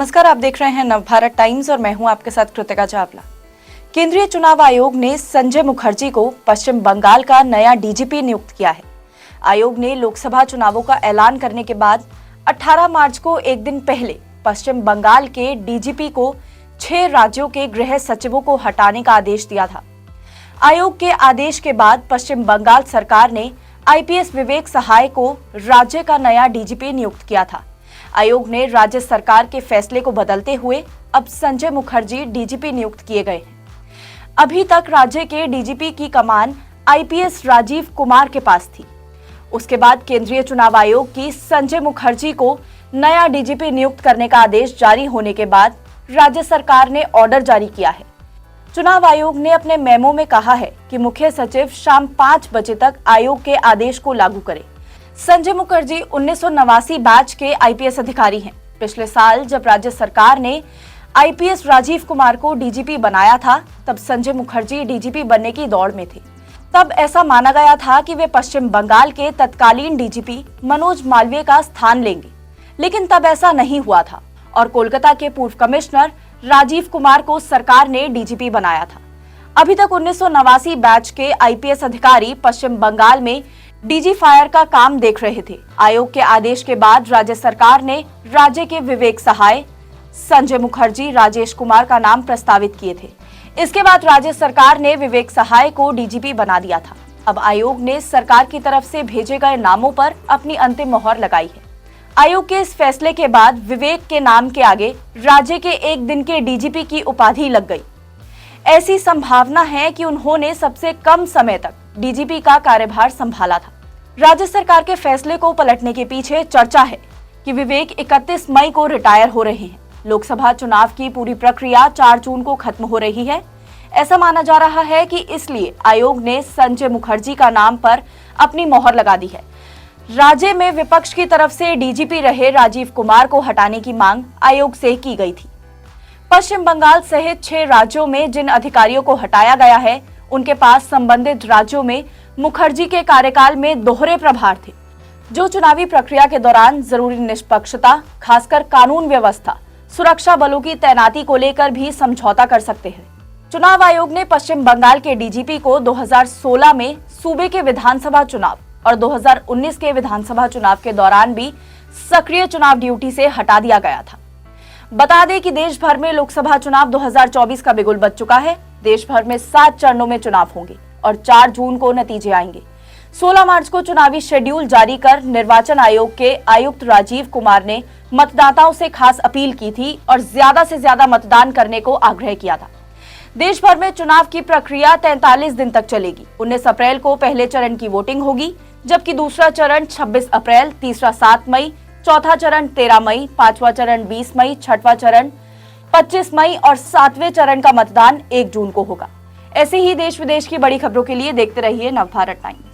नमस्कार, आप देख रहे हैं नवभारत टाइम्स और मैं हूं आपके साथ कृतिका चावला। केंद्रीय चुनाव आयोग ने संजय मुखर्जी को पश्चिम बंगाल का नया डीजीपी नियुक्त किया है। आयोग ने लोकसभा चुनावों का ऐलान करने के बाद 18 मार्च को एक दिन पहले पश्चिम बंगाल के डीजीपी को 6 राज्यों के गृह सचिवों को हटाने का आदेश दिया था। आयोग के आदेश के बाद पश्चिम बंगाल सरकार ने आईपीएस विवेक सहाय को राज्य का नया डीजीपी नियुक्त किया था। आयोग ने राज्य सरकार के फैसले को बदलते हुए अब संजय मुखर्जी डीजीपी नियुक्त किए गए हैं। अभी तक राज्य के डीजीपी की कमान आईपीएस राजीव कुमार के पास थी। उसके बाद केंद्रीय चुनाव आयोग की संजय मुखर्जी को नया डीजीपी नियुक्त करने का आदेश जारी होने के बाद राज्य सरकार ने ऑर्डर जारी किया है। चुनाव आयोग ने अपने मेमो में कहा है कि मुख्य सचिव शाम 5 बजे तक आयोग के आदेश को लागू करे। संजय मुखर्जी 1989 बैच के आईपीएस अधिकारी हैं। पिछले साल जब राज्य सरकार ने आईपीएस राजीव कुमार को डीजीपी बनाया था, तब संजय मुखर्जी डीजीपी बनने की दौड़ में थे। तब ऐसा माना गया था कि वे पश्चिम बंगाल के तत्कालीन डीजीपी मनोज मालवीय का स्थान लेंगे, लेकिन तब ऐसा नहीं हुआ था और कोलकाता के पूर्व कमिश्नर राजीव कुमार को सरकार ने डीजीपी बनाया था। अभी तक 1989 बैच के आईपीएस अधिकारी पश्चिम बंगाल में डीजी फायर का काम देख रहे थे। आयोग के आदेश के बाद राज्य सरकार ने राज्य के विवेक सहाय, संजय मुखर्जी, राजेश कुमार का नाम प्रस्तावित किए थे। इसके बाद राज्य सरकार ने विवेक सहाय को डीजीपी बना दिया था। अब आयोग ने सरकार की तरफ से भेजे गए नामों पर अपनी अंतिम मोहर लगाई है। आयोग के इस फैसले के बाद विवेक के नाम के आगे राज्य के एक दिन के डीजीपी की उपाधि लग गई। ऐसी संभावना है कि उन्होंने सबसे कम समय तक डीजीपी का कार्यभार संभाला था। राज्य सरकार के फैसले को पलटने के पीछे चर्चा है कि विवेक 31 मई को रिटायर हो रहे हैं। लोकसभा चुनाव की पूरी प्रक्रिया 4 जून को खत्म हो रही है। ऐसा माना जा रहा है कि इसलिए आयोग ने संजय मुखर्जी का नाम पर अपनी मोहर लगा दी है। राज्य में विपक्ष की तरफ से डीजीपी रहे राजीव कुमार को हटाने की मांग आयोग से की गई थी। पश्चिम बंगाल सहित 6 राज्यों में जिन अधिकारियों को हटाया गया है, उनके पास संबंधित राज्यों में मुखर्जी के कार्यकाल में दोहरे प्रभार थे, जो चुनावी प्रक्रिया के दौरान जरूरी निष्पक्षता, खासकर कानून व्यवस्था, सुरक्षा बलों की तैनाती को लेकर भी समझौता कर सकते हैं। चुनाव आयोग ने पश्चिम बंगाल के डीजीपी को 2016 में सूबे के विधानसभा चुनाव और 2019 के विधानसभा चुनाव के दौरान भी सक्रिय चुनाव ड्यूटी से हटा दिया गया था। बता दें कि देश भर में लोकसभा चुनाव 2024 का बिगुल बज चुका है। देश भर में 7 चरणों में चुनाव होंगे और 4 जून को नतीजे आएंगे। 16 मार्च को चुनावी शेड्यूल जारी कर निर्वाचन आयोग के आयुक्त राजीव कुमार ने मतदाताओं से खास अपील की थी और ज्यादा से ज्यादा मतदान करने को आग्रह किया था। देश भर में चुनाव की प्रक्रिया 43 दिन तक चलेगी। 19 अप्रैल को पहले चरण की वोटिंग होगी, जबकि दूसरा चरण 26 अप्रैल, तीसरा 7 मई, चौथा चरण 13 मई, 5वां चरण 20 मई, 6वां चरण 25 मई और 7वें चरण का मतदान 1 जून को होगा। ऐसे ही देश विदेश की बड़ी खबरों के लिए देखते रहिए नवभारत टाइम्स।